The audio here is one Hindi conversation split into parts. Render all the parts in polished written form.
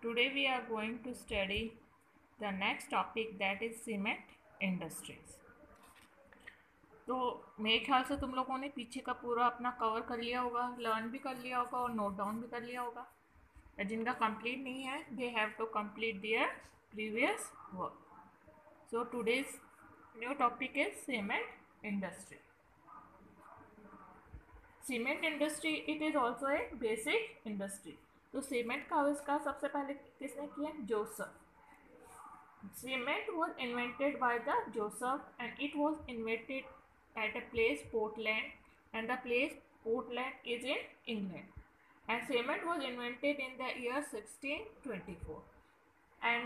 Today we are going to study the next topic, that is cement industries. तो मेरे ख्याल से तुम लोगों ने पीछे का पूरा अपना कवर कर लिया होगा, लर्न भी कर लिया होगा और नोट डाउन भी कर लिया होगा। जिनका कंप्लीट नहीं है they have to complete their previous work. So today's new topic is cement industry. Cement industry it is also a basic industry. तो सीमेंट का आविष्कार सबसे पहले किसने किया? Joseph. Cement was invented by the Joseph, and it was invented at a place Portland, and the place Portland is in England. And cement was invented in the year 1624. And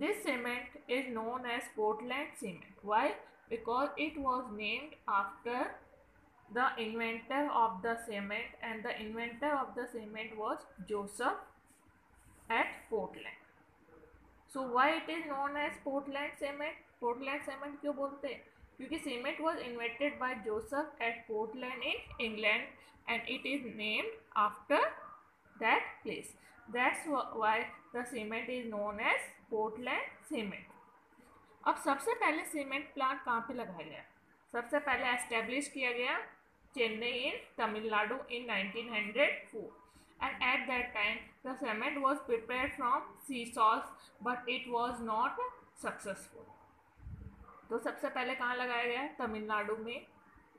this cement is known as Portland cement. Why? Because it was named after the inventor of the cement, and the inventor of the cement was Joseph at Portland. So why it is known as Portland cement? Portland cement क्यों बोलते हैं? क्योंकि cement was invented by Joseph at Portland in England, and it is named after that place. That's why the cement is known as Portland cement. अब सबसे पहले सीमेंट प्लांट कहाँ पे लगाया गया? सबसे पहले एस्टेब्लिश किया गया चेन्नई इन Tamil Nadu in 1904. And at that time the cement was prepared from sea salts, but it was not successful. तो सबसे पहले कहाँ लगाया गया? तमिलनाडु में,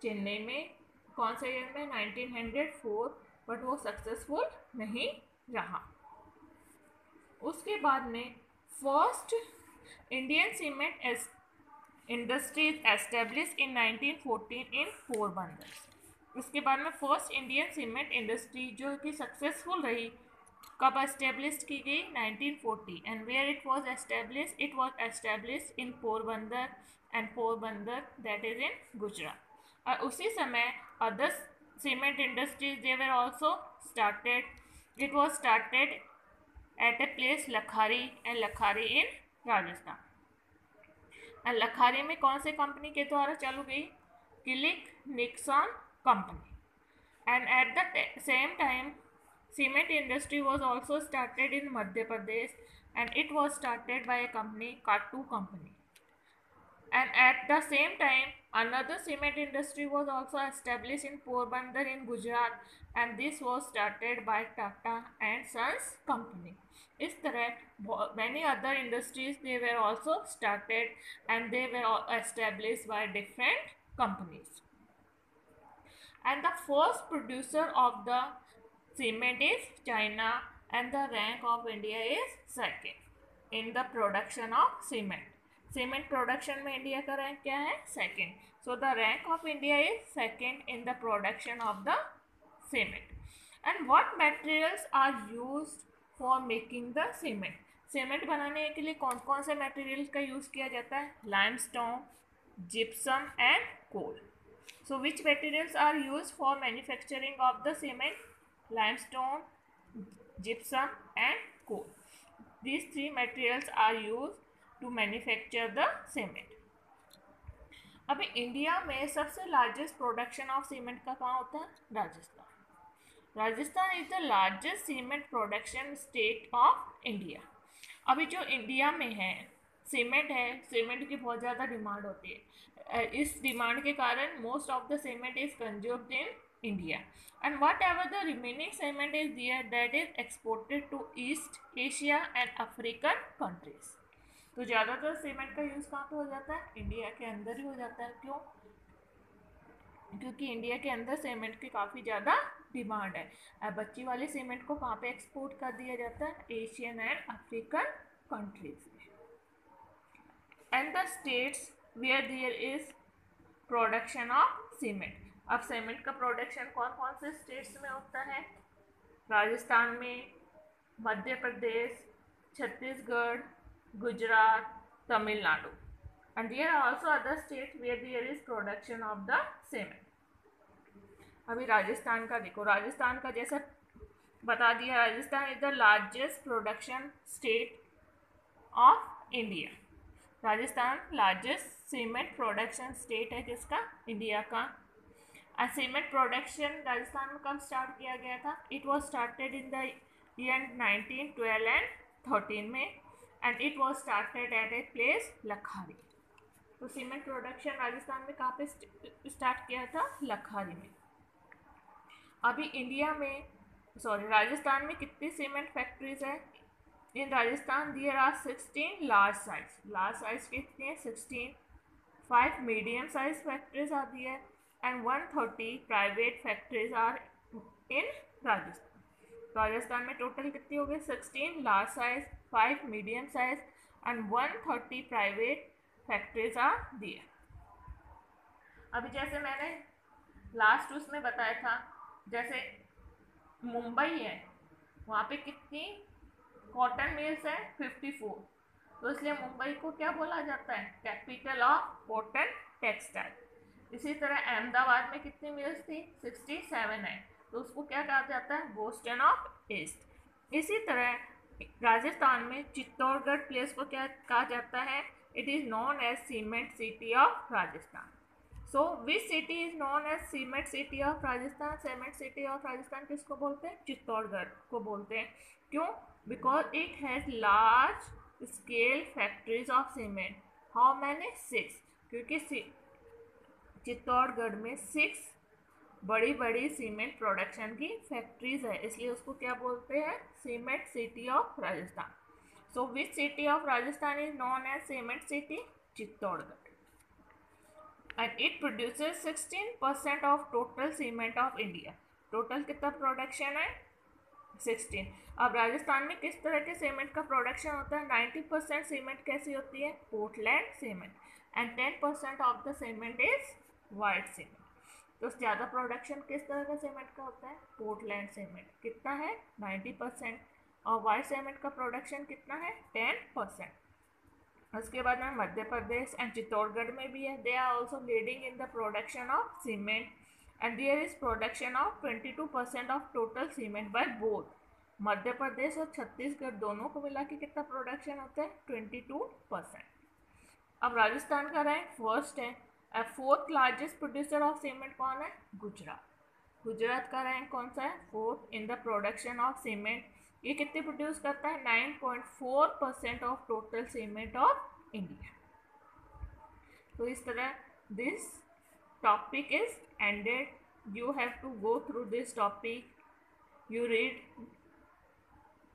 चेन्नई में. कौन से ईयर में? 1904. बट वो सक्सेसफुल नहीं रहा. उसके बाद में first Indian cement industry establish in 1914 इन पोरबंदर. उसके बाद में फर्स्ट इंडियन सीमेंट इंडस्ट्री जो कि सक्सेसफुल रही कब एस्टेब्लिश की गई? 1940. And where it was establish? It was establish in Porbandar, and Porbandar that is in Gujarat. और उसी समय other cement industries they were also started. It was started at a place Lakhari, and Lakhari in Rajasthan. And Lakhari में कौन से कंपनी के द्वारा चालू गई? Killick Nixon company. And at the same time cement industry was also started in Madhya Pradesh, and it was started by a company, Katu company. And at the same time another cement industry was also established in Porbandar in Gujarat, and this was started by Tata and Sons company. इस तरह many other industries they were also started, and they were established by different companies. And the first producer of the cement is China, and the rank of India is second in the production of cement. Cement production में इंडिया का रैंक क्या है? Second. So the rank of India is second in the production of the cement. And what materials are used for making the cement? Cement बनाने के लिए कौन कौन से मटेरियल का यूज़ किया जाता है? Limestone, gypsum and coal. So which materials are used for manufacturing of the cement? Limestone, gypsum and coal. These three materials are used to manufacture the cement. अभी इंडिया में सबसे लार्जेस्ट प्रोडक्शन ऑफ सीमेंट का कहाँ होता है? Rajasthan. Rajasthan is the largest cement production state of India. अभी जो इंडिया में है सीमेंट है, सीमेंट की बहुत ज़्यादा डिमांड होती है. इस डिमांड के कारण most of the cement is consumed in India, and whatever the remaining cement is there that is exported to East Asia and African countries. तो ज़्यादातर सीमेंट का यूज़ कहाँ पे हो जाता है? इंडिया के अंदर ही हो जाता है. क्यों? क्योंकि इंडिया के अंदर सीमेंट की काफ़ी ज़्यादा डिमांड है. बच्ची वाले सीमेंट को कहाँ पे एक्सपोर्ट कर दिया जाता है? Asian and African countries. And the states where there is production of cement. अब सीमेंट का प्रोडक्शन कौन कौन से स्टेट्स में होता है? राजस्थान में, Madhya Pradesh, Chhattisgarh, Gujarat, Tamil Nadu. And there are also other states where there is production of the cement. अभी राजस्थान का देखो. राजस्थान का जैसा बता दिया, Rajasthan is the largest production state of India. Rajasthan largest cement production state है किसका? इंडिया का. सीमेंट प्रोडक्शन राजस्थान में कब स्टार्ट किया गया था? It was started in the year 1912 and 13 में, and it was started at a place Lakhari. तो सीमेंट प्रोडक्शन राजस्थान में कहाँ पे स्टार्ट किया था? लखारी में। अभी इंडिया में राजस्थान में कितनी सीमेंट फैक्ट्रीज है? इन Rajasthan there are 16 large size कितनी है? 16। 5 मीडियम साइज फैक्ट्रीज आती है and 130 private factories are in Rajasthan में टोटल कितनी हो गई? 16 large size, 5 medium size and 130 private factories are दिए। अभी जैसे मैंने लास्ट उसमें बताया था, जैसे मुंबई है, वहाँ पे कितनी कॉटन मिल्स है? 54। तो इसलिए मुंबई को क्या बोला जाता है? Capital of cotton textile. इसी तरह अहमदाबाद में कितनी मिल्स थी? 67 है, तो उसको क्या कहा जाता है? Boston of east. इसी तरह राजस्थान में चित्तौड़गढ़ प्लेस को क्या कहा जाता है? It is known as cement city of Rajasthan. So which city is known as cement city of Rajasthan? Cement city of Rajasthan किसको बोलते हैं? चित्तौड़गढ़ को बोलते हैं। क्यों? Because it has large scale factories of cement. How many? 6। क्योंकि चित्तौड़गढ़ में 6 बड़ी बड़ी सीमेंट प्रोडक्शन की फैक्ट्रीज है, इसलिए उसको क्या बोलते हैं? Cement city of Rajasthan. So which city of Rajasthan is known as cement city? Chittorgarh. And it produces 16% of total cement of India. Total कितना प्रोडक्शन है? 16। अब राजस्थान में किस तरह के सीमेंट का प्रोडक्शन होता है? 90% सीमेंट कैसी होती है? Portland cement, and 10% of the cement is white cement. तो ज़्यादा प्रोडक्शन किस तरह का सीमेंट का होता है? Portland cement. कितना है? 90%। और वाइट सीमेंट का प्रोडक्शन कितना है? 10%। उसके बाद में मध्य प्रदेश एंड चित्तौड़गढ़ में भी है, they are also leading in the production of cement, and there is production of 22% of total cement by both. Madhya Pradesh और छत्तीसगढ़ दोनों को मिला के कितना प्रोडक्शन होता है? 22%। अब राजस्थान का रैंक फर्स्ट है। Fourth largest producer of cement कौन है? गुजरात। गुजरात का रैंक कौन सा है? Fourth in the production of cement. ये कितने प्रोड्यूस करता है? 9.4% of total cement of India. तो इस तरह this topic is ended. You have to go through this topic, you read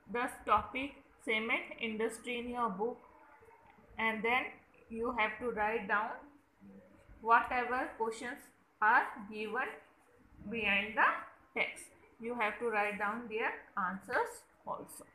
the topic cement industry in your book, and then you have to write down whatever questions are given behind the text. You have to write down their answers also.